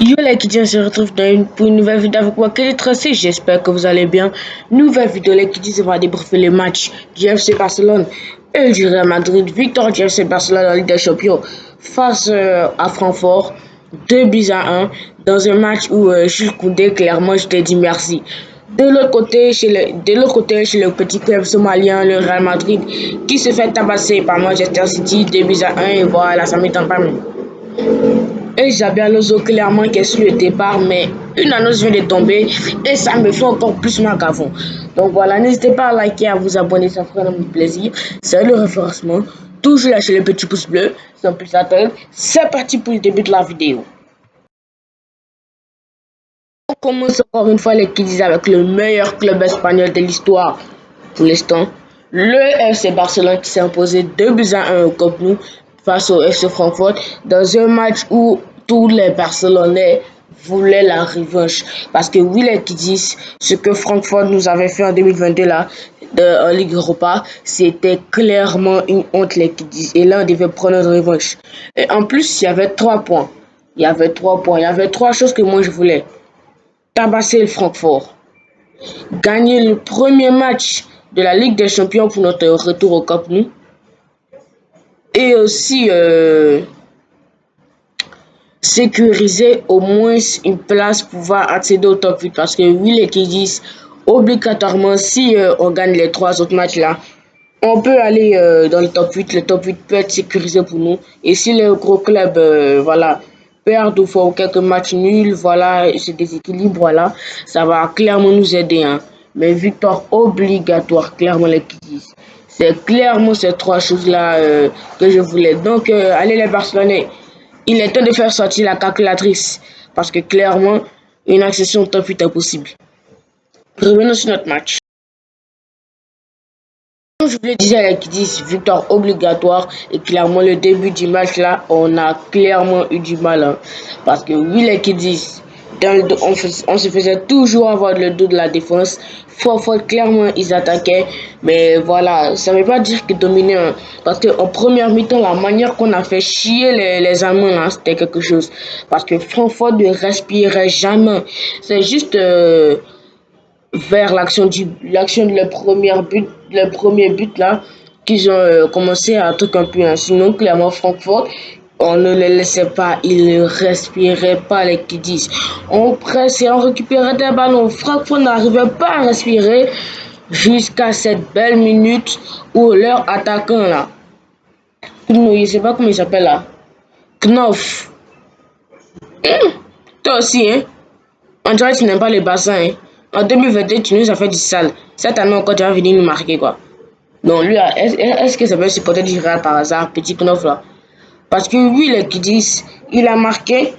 Yo les Kidiens, on se retrouve pour une nouvelle vidéo avec moi, Kelly Tracé. J'espère que vous allez bien. Nouvelle vidéo, les Kidiens, on va débriefer les matchs du FC Barcelone et du Real Madrid. Victoire du FC Barcelone en Ligue des Champions face à Francfort, 2-1 dans un match où Jules Koundé, clairement, je t'ai dit merci. De l'autre côté, chez le petit club somalien, le Real Madrid, qui se fait tabasser par Manchester City, 2-1 et voilà, ça m'étonne pas même. Et Xabi Alonso clairement qui est sur le départ, mais une annonce vient de tomber et ça me fait encore plus mal qu'avant. Donc voilà, n'hésitez pas à liker, à vous abonner, ça fera mon plaisir. C'est le référencement. Toujours lâcher le petit pouce bleu, sans plus attendre. C'est parti pour le début de la vidéo. On commence encore une fois les Kiddies avec le meilleur club espagnol de l'histoire pour l'instant. Le FC Barcelone qui s'est imposé 2-1 au Camp Nou face au FC Francfort dans un match où tous les Barcelonais voulaient la revanche. Parce que oui, les Kiddies, ce que Francfort nous avait fait en 2022 là, en Ligue Europa, c'était clairement une honte, les Kiddies. Et là, on devait prendre une revanche. Et en plus, il y avait 3 points. Il y avait 3 choses que moi je voulais. Tabasser le Francfort. Gagner le premier match de la Ligue des Champions pour notre retour au Camp Nou. Et aussi sécuriser au moins une place pour pouvoir accéder au top 8. Parce que oui, les Kiddies, obligatoirement, si on gagne les 3 autres matchs là, on peut aller dans le top 8. Le top 8 peut être sécurisé pour nous. Et si les gros clubs, voilà, perdent ou font quelques matchs nuls, voilà, et se déséquilibre, voilà, ça va clairement nous aider. Hein. Mais victoire obligatoire, clairement les Kiddies. C'est clairement ces 3 choses-là que je voulais. Donc, allez les Barcelonais, il est temps de faire sortir la calculatrice. Parce que clairement, une accession au top 8 est possible. Revenons sur notre match. Comme je vous le disais avec 10 victoire obligatoire et clairement le début du match là, on a clairement eu du mal. Hein, parce que oui, les Kiddies, on se faisait toujours avoir le dos de la défense. Fort, clairement, ils attaquaient. Mais voilà, ça ne veut pas dire qu'ils dominaient. Hein, parce qu'en première mi-temps, la manière qu'on a fait chier les Allemands, là, c'était quelque chose. Parce que Francfort ne respirait jamais. C'est juste... vers le premier but là qu'ils ont commencé à truc un peu. Hein. Sinon clairement Francfort, on ne les laissait pas, ils ne respiraient pas les Kiddies. On pressait, on récupérait des ballons. Francfort n'arrivait pas à respirer jusqu'à cette belle minute où leur attaquant là, je sais pas comment il s'appelle là, Knopf. Toi aussi hein. On dirait que tu n'aimes pas les bassins. Hein. En 2022, tu nous as fait du sale. Cette année encore, tu vas venir nous marquer quoi. Donc lui, est-ce que ça peut supporter du Real par hasard, petit Knof là? Parce que oui, les Kiddies, il a marqué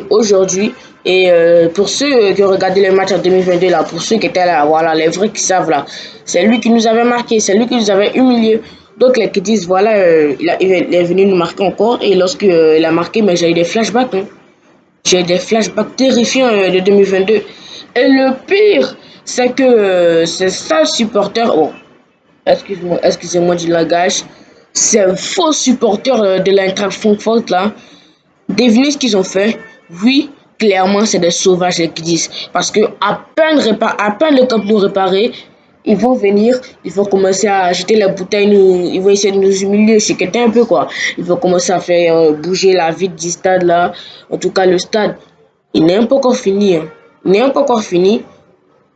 aujourd'hui. Et pour ceux qui ont regardé le match en 2022 là, pour ceux qui étaient là, voilà, les vrais qui savent là, c'est lui qui nous avait marqué, c'est lui qui nous avait humilié. Donc les Kiddies, voilà, il est venu nous marquer encore. Et lorsque il a marqué, mais j'ai eu des flashbacks. Hein. J'ai des flashbacks terrifiants de 2022. Et le pire, c'est que ces sales supporters, oh, excusez-moi du langage, ces faux supporters de l'Eintracht Francfort là, devinez ce qu'ils ont fait? Oui, clairement, c'est des sauvages qui disent. Parce que à peine le camp nous réparé, ils vont venir, ils vont commencer à jeter les bouteilles, ils vont essayer de nous humilier, c'est quelqu'un un peu quoi. Ils vont commencer à faire bouger la vide du stade là. En tout cas, le stade, il n'est pas encore fini. Hein. Il n'est pas encore fini.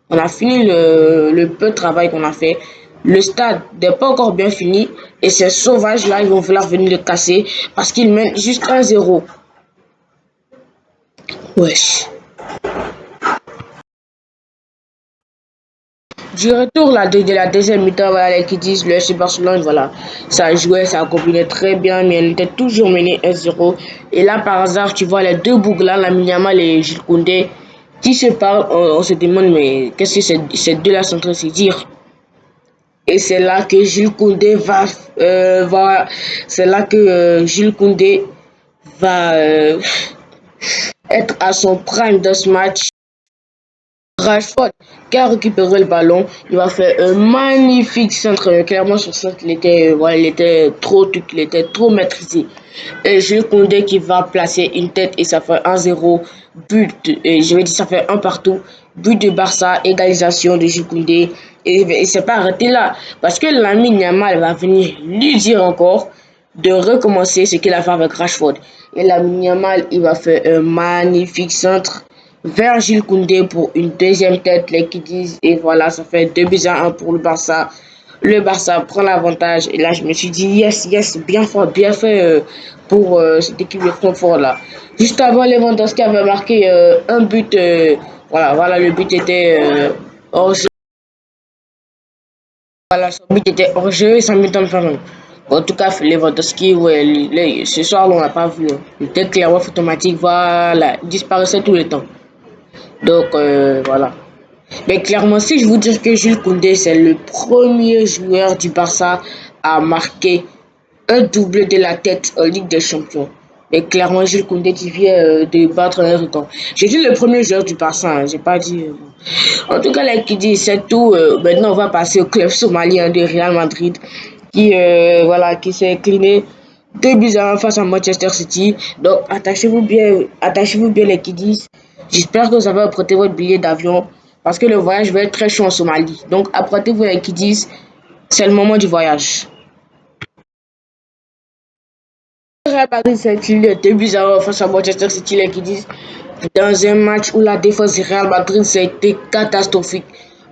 On a fini le peu de travail qu'on a fait. Le stade n'est pas encore bien fini. Et ces sauvages-là, ils vont vouloir venir le casser parce qu'ils mènent juste 1-0. Wesh. Du retour là, de la deuxième mi-temps, voilà, les qui disent le FC Barcelone, voilà, ça jouait, ça combinait très bien, mais elle était toujours menée 1-0. Et là, par hasard, tu vois les deux bougs là, la Yamal et Jules Koundé, qui se parlent, on se demande, mais qu'est-ce que ces deux-là sont en train de se dire? Et c'est là que Jules Koundé c'est là que Jules Koundé va être à son prime de ce match. Rashford qui a récupéré le ballon, il va faire un magnifique centre. Clairement, sur centre, voilà, il était trop maîtrisé. Et Jules Koundé qui va placer une tête et ça fait 1-0. But, je vais dire ça fait un partout. But de Barça, égalisation de Jules Koundé. Et il s'est pas arrêté là. Parce que Lamine Yamal va venir lui dire encore de recommencer ce qu'il a fait avec Rashford. Et Lamine Yamal, il va faire un magnifique centre vers Jules Koundé pour une deuxième tête, les qui disent, et voilà, ça fait 2-1 pour le Barça. Le Barça prend l'avantage, et là, je me suis dit, yes, yes, bien fort, bien fait pour cette équipe de Francfort là. Juste avant, Lewandowski avait marqué un but, voilà, le but était hors jeu. Voilà, son but était hors jeu et ça m'étonne pas même. En tout cas, Lewandowski, ouais, ce soir, on l'a pas vu. Il était clairement automatique, voilà, il disparaissait tout le temps. Donc, voilà. Mais clairement, si je vous dis que Jules Koundé, c'est le premier joueur du Barça à marquer un doublé de la tête en Ligue des Champions. Et clairement, Jules Koundé qui vient de battre un record. J'ai dit le premier joueur du Barça, hein, j'ai pas dit. En tout cas, là, qui dit, c'est tout. Maintenant, on va passer au club somalien de Real Madrid qui, voilà, qui s'est incliné 2-1 face à Manchester City. Donc, attachez-vous bien les kiddies. J'espère que vous avez apprêté votre billet d'avion parce que le voyage va être très chaud en Somalie. Donc, apprêtez-vous les kiddies. C'est le moment du voyage. Real Madrid s'est incliné 2-0 face à Manchester City, les kiddies. Dans un match où la défense du Real Madrid, ça a été catastrophique.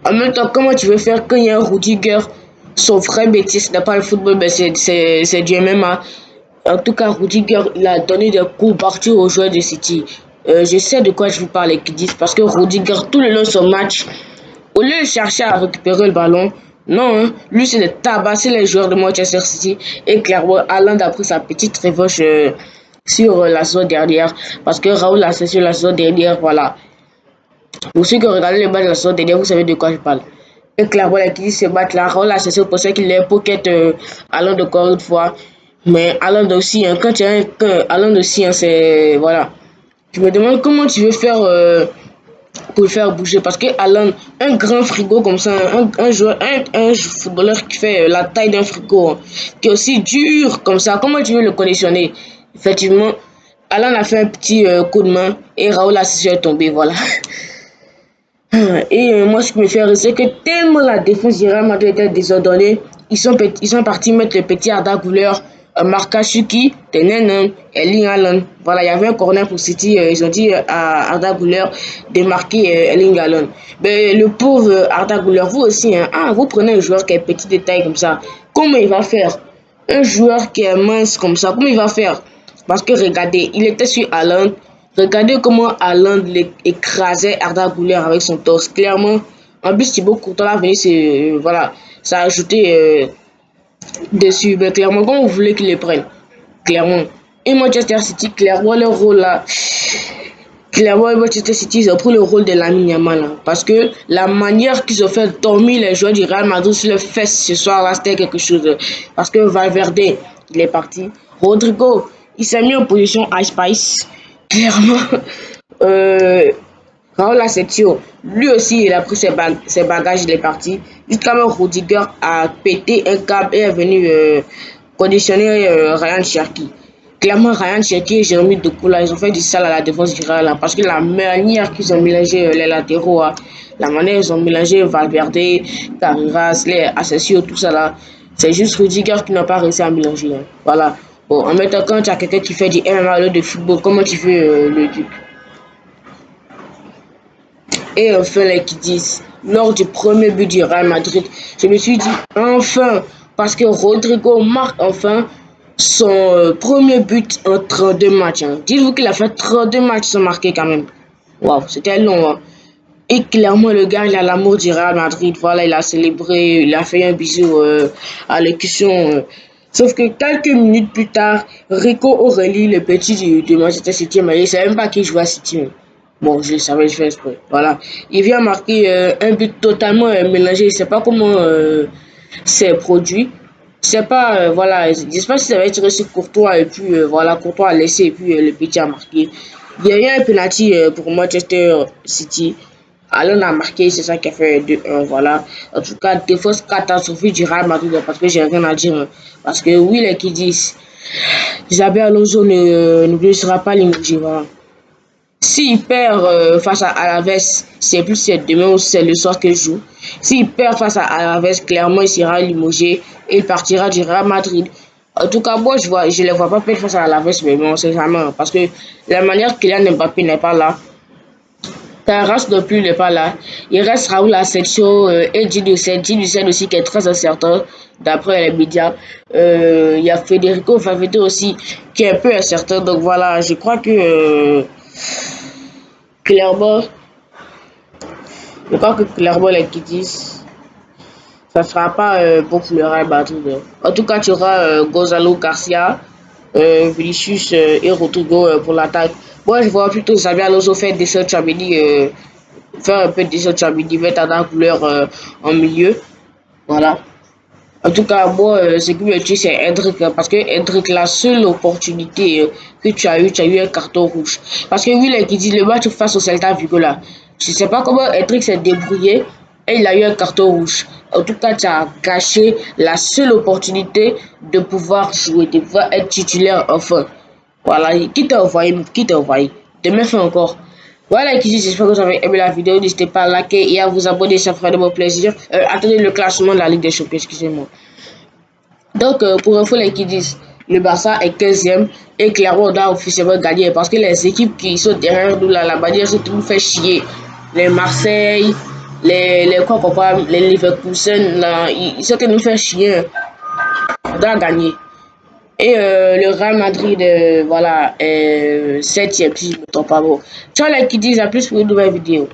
En même temps, comment tu veux faire quand il y a un Rudiger, son vrai métier, ce n'est pas le football, mais c'est du MMA. En tout cas, Rudiger, il a donné des coups partout aux joueurs de City. Je sais de quoi je vous parle, qui disent, parce que Rudiger, tout le long de son match, au lieu de chercher à récupérer le ballon, non, hein, lui c'est de tabasser les joueurs de Manchester City. Et clairement, Haaland a pris sa petite revanche sur la saison dernière. Parce que Raoul a cessé la saison dernière, voilà. Pour ceux qui ont regardé le match de la saison dernière, vous savez de quoi je parle. Et clairement, qui se battent là, Raoul a cessé pour ça qu'il est pocket Haaland encore une fois. Mais Haaland aussi, hein, quand tu as un Haaland aussi, hein, c'est. Voilà. Je me demande comment tu veux faire pour le faire bouger. Parce que Haaland, un grand frigo comme ça, un joueur, un footballeur qui fait la taille d'un frigo, hein, qui est aussi dur comme ça, comment tu veux le conditionner? Effectivement, Haaland a fait un petit coup de main et Raoul a cessé de tomber, voilà. Et moi, ce qui me fait rire, c'est que tellement la défense du Real Madrid était désordonnée, ils sont partis mettre le petit Arda Güler, Markasuki, Tenenen, Erling Haaland. Voilà, il y avait un corner pour City. Ils ont dit à Arda Güler de marquer Erling Haaland. Mais le pauvre Arda Güler, vous aussi, hein, vous prenez un joueur qui est petit de taille comme ça. Comment il va faire? Un joueur qui est mince comme ça, comment il va faire? Parce que regardez, il était sur Haaland. Regardez comment Haaland écrasait Arda Güler avec son torse. Clairement, en plus, Thibaut Courtois là, voilà, ça a ajouté dessus. Mais clairement, comment vous voulez qu'il les prenne? Clairement. Et Manchester City, clairement, leur rôle là. Clairement, Manchester City, ils ont pris le rôle de Lamine Yamal. Hein, parce que la manière qu'ils ont fait dormir les joueurs du Real Madrid sur le fesses ce soir là, c'était quelque chose. Parce que Valverde, il est parti. Rodrigo, il s'est mis en position Ice Spice. Clairement. Raoul Asensio, lui aussi, il a pris ses bagages, il est parti. Jusqu'à même Rudiger a pété un câble et est venu conditionner Ryan Cherki. Clairement, Ryan Cherki et Jérémy Doku, là, ils ont fait du sale à la défense du Real, là, parce que la manière qu'ils ont mélangé les latéraux, hein, la manière ils ont mélangé Valverde, Carreras, les Asensio, tout ça là, c'est juste Rudiger qui n'a pas réussi à mélanger. Hein. Voilà. Bon, en même temps, quand tu as quelqu'un qui fait du MMA de football, comment tu fais le truc? Et enfin, les qui disent, lors du premier but du Real Madrid, je me suis dit, enfin, parce que Rodrigo marque enfin son premier but en 32 matchs. Hein. Dites-vous qu'il a fait 32 matchs sans marquer quand même. Waouh, c'était long. Hein. Et clairement, le gars, il a l'amour du Real Madrid. Voilà, il a célébré, il a fait un bisou à l'élection. Sauf que quelques minutes plus tard, Rico Aurélie, le petit de Manchester City, mais il ne savait même pas qu'il jouait à City. Bon, je le savais, je fais exprès. Voilà. Il vient marquer un but totalement mélangé. Je ne sais pas comment c'est produit. Je sais pas, voilà. Je ne sais pas si ça va être sur Courtois et puis voilà, Courtois a laissé et puis le petit a marqué. Il y a eu un penalty pour Manchester City. Allen a marqué, c'est ça qui a fait 2-1, voilà. En tout cas, défense catastrophique du Real Madrid, parce que j'ai rien à dire. Parce que oui, les qui disent, Xabi Alonso ne réussira pas limogé, voilà. S'il perd face à Alaves, c'est plus c'est demain ou c'est le soir qu'il joue. S'il perd face à Alaves, clairement il sera limogé et il partira du Real Madrid. En tout cas, moi je ne les vois pas perdre face à Alaves, mais bon, c'est jamais. Parce que la manière Kylian Mbappé n'est pas là, Carras non plus n'est pas là. Il reste Raoul Asensio et Gilles aussi qui est très incertain d'après les médias. Il y a Federico Valverde aussi qui est un peu incertain. Donc voilà, je crois que clairement, les Kitties, ça ne sera pas bon pour le Real Madrid. En tout cas, tu auras Gonzalo Garcia, Vinicius et Rodrigo pour l'attaque. Moi, je vois plutôt Xabi Alonso faire des shots Chamini, faire un peu des shots Chamini, mettre la couleur en milieu. Voilà. En tout cas, moi, ce qui me tue, c'est Hendrick, parce que Hendrick, la seule opportunité que tu as eu un carton rouge. Parce que oui, les qui disent le match face au Celta Vigo là, je ne sais pas comment Hendrick s'est débrouillé et il a eu un carton rouge. En tout cas, tu as gâché la seule opportunité de pouvoir jouer, de pouvoir être titulaire enfin. Voilà, qui t'a envoyé, qui t'a envoyé. Demain, fait encore. Voilà, qui j'espère que vous avez aimé la vidéo. N'hésitez pas à liker et à vous abonner, ça fera de mon plaisir. Attendez le classement de la Ligue des Champions, excusez-moi. Donc, pour info, les qui disent, le Barça est 15e et clairement, on doit officiellement gagner parce que les équipes qui sont derrière nous, là, la manière dont tout nous fait chier. Les Marseille, les Leverkusen, là, ils sont nous faire chier. On doit gagner. Et le Real Madrid, voilà, est 7e, si je ne me trompe pas. Bon. Ciao, les qui disent, à plus pour une nouvelle vidéo.